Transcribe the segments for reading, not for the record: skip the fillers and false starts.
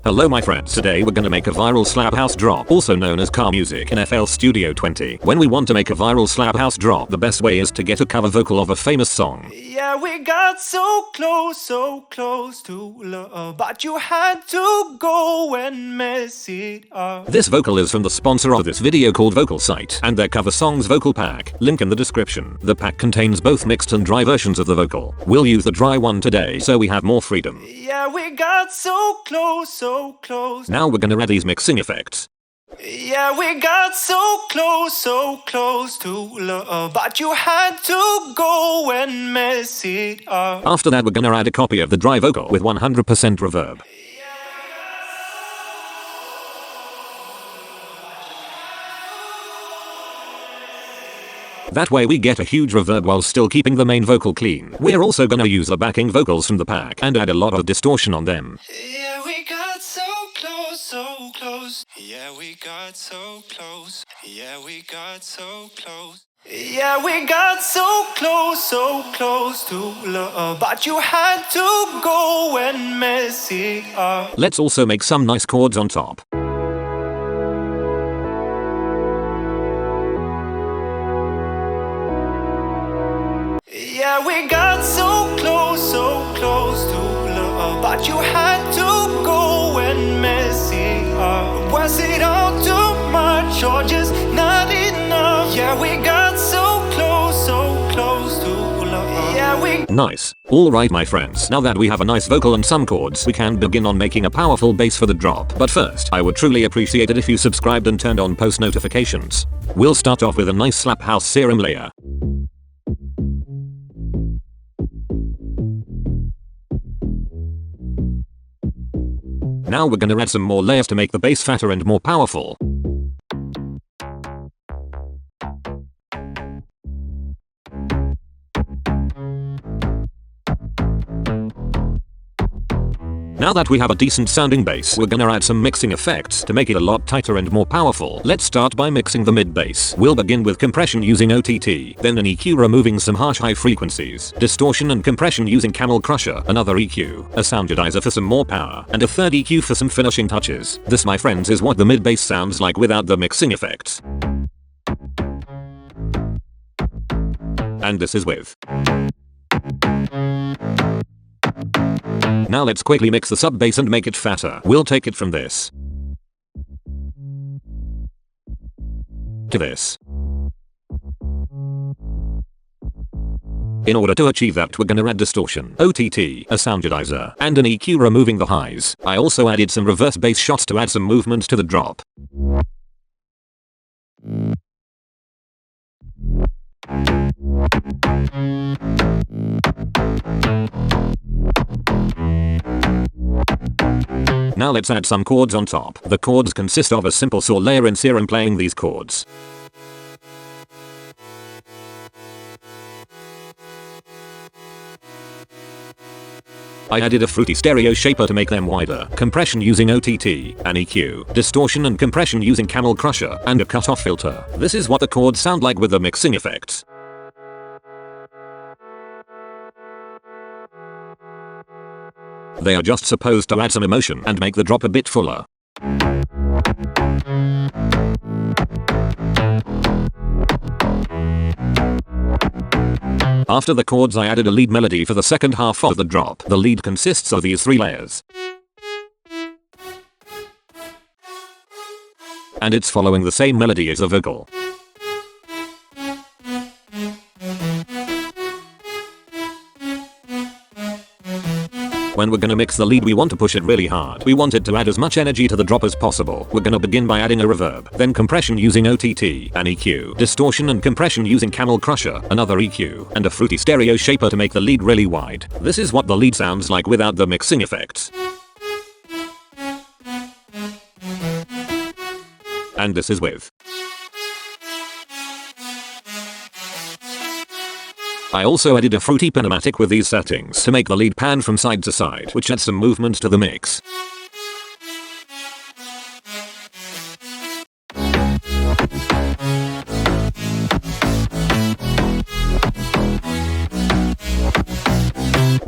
Hello my friends, today we're gonna make a viral slap house drop, also known as car music in FL Studio 20. When we want to make a viral slap house drop, the best way is to get a cover vocal of a famous song. Yeah, we got so close to love, but you had to go and mess it up. This vocal is from the sponsor of this video called Vocal Site and their cover songs vocal pack, link in the description. The pack contains both mixed and dry versions of the vocal. We'll use the dry one today so we have more freedom. Yeah, we got so close. Now we're gonna add these mixing effects. Yeah, we got so close to love, but you had to go and mess it up. After that we're gonna add a copy of the dry vocal with 100% reverb. That way we get a huge reverb while still keeping the main vocal clean. We're also gonna use the backing vocals from the pack and add a lot of distortion on them. Yeah, we got so close. Yeah, we got so close. Yeah, we got so close. Yeah, we got so close to love, but you had to go and mess it up. Let's also make some nice chords on top. Yeah, we got so close to love, but you had to go and mess it up. Was it all too much or just not enough? Yeah, we got so close to love. Yeah, we... Nice. Alright my friends, now that we have a nice vocal and some chords, we can begin on making a powerful bass for the drop. But first, I would truly appreciate it if you subscribed and turned on post notifications. We'll start off with a nice slap house serum layer. Now we're gonna add some more layers to make the bass fatter and more powerful. Now that we have a decent sounding bass, we're gonna add some mixing effects to make it a lot tighter and more powerful. Let's start by mixing the mid bass. We'll begin with compression using OTT, then an EQ removing some harsh high frequencies, distortion and compression using Camel Crusher, another EQ, a soundizer for some more power, and a third EQ for some finishing touches. This my friends is what the mid bass sounds like without the mixing effects. And this is with. Now let's quickly mix the sub bass and make it fatter. We'll take it from this to this. In order to achieve that, we're gonna add distortion, OTT, a soundizer, and an EQ removing the highs. I also added some reverse bass shots to add some movement to the drop. Now let's add some chords on top. The chords consist of a simple saw layer in serum playing these chords. I added a fruity stereo shaper to make them wider, compression using OTT, an EQ, distortion and compression using Camel Crusher, and a cutoff filter. This is what the chords sound like with the mixing effects. They are just supposed to add some emotion and make the drop a bit fuller. After the chords, I added a lead melody for the second half of the drop. The lead consists of these three layers. And it's following the same melody as the vocal. When we're gonna mix the lead, we want to push it really hard. We want it to add as much energy to the drop as possible. We're gonna begin by adding a reverb, then compression using OTT, an EQ, distortion and compression using Camel Crusher, another EQ, and a fruity stereo shaper to make the lead really wide. This is what the lead sounds like without the mixing effects. And this is with. I also added a fruity kinematic with these settings to make the lead pan from side to side, which adds some movement to the mix.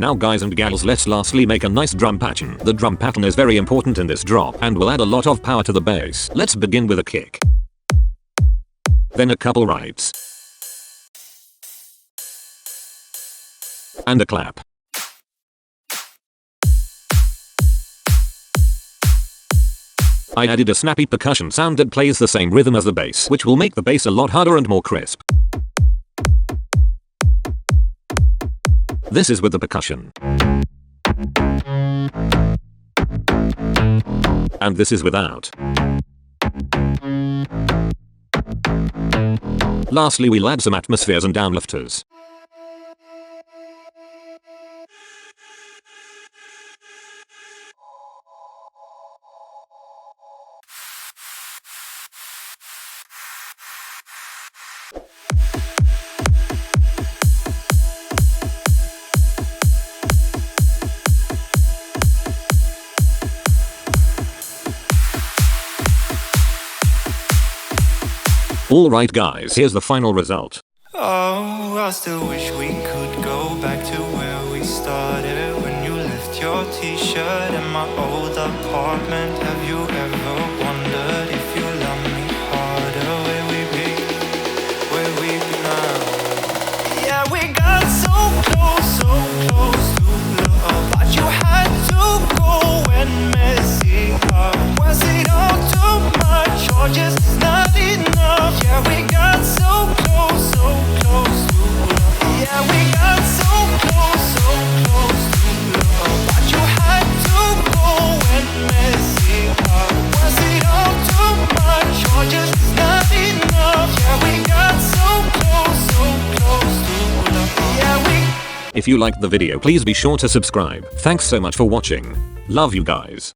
Now guys and gals, let's lastly make a nice drum pattern. The drum pattern is very important in this drop and will add a lot of power to the bass. Let's begin with a kick. Then a couple rides. And a clap. I added a snappy percussion sound that plays the same rhythm as the bass, which will make the bass a lot harder and more crisp. This is with the percussion. And this is without. Lastly, we'll add some atmospheres and downlifters. Alright guys, here's the final result. Oh, I still wish we could go back to where we started. When you left your t-shirt in my old apartment. Have you ever wondered if you love me harder? Where we be now? Yeah, we got so close to love, but you had to go and mess it up. Was it all too much or just not enough? Yeah, we got so close to love. Yeah, we got so close to love, but you had to go and mess it up. Was it all too much or just not enough? Yeah, we got so close to love. Yeah, we. If you liked the video, please be sure to subscribe. Thanks so much for watching. Love you guys.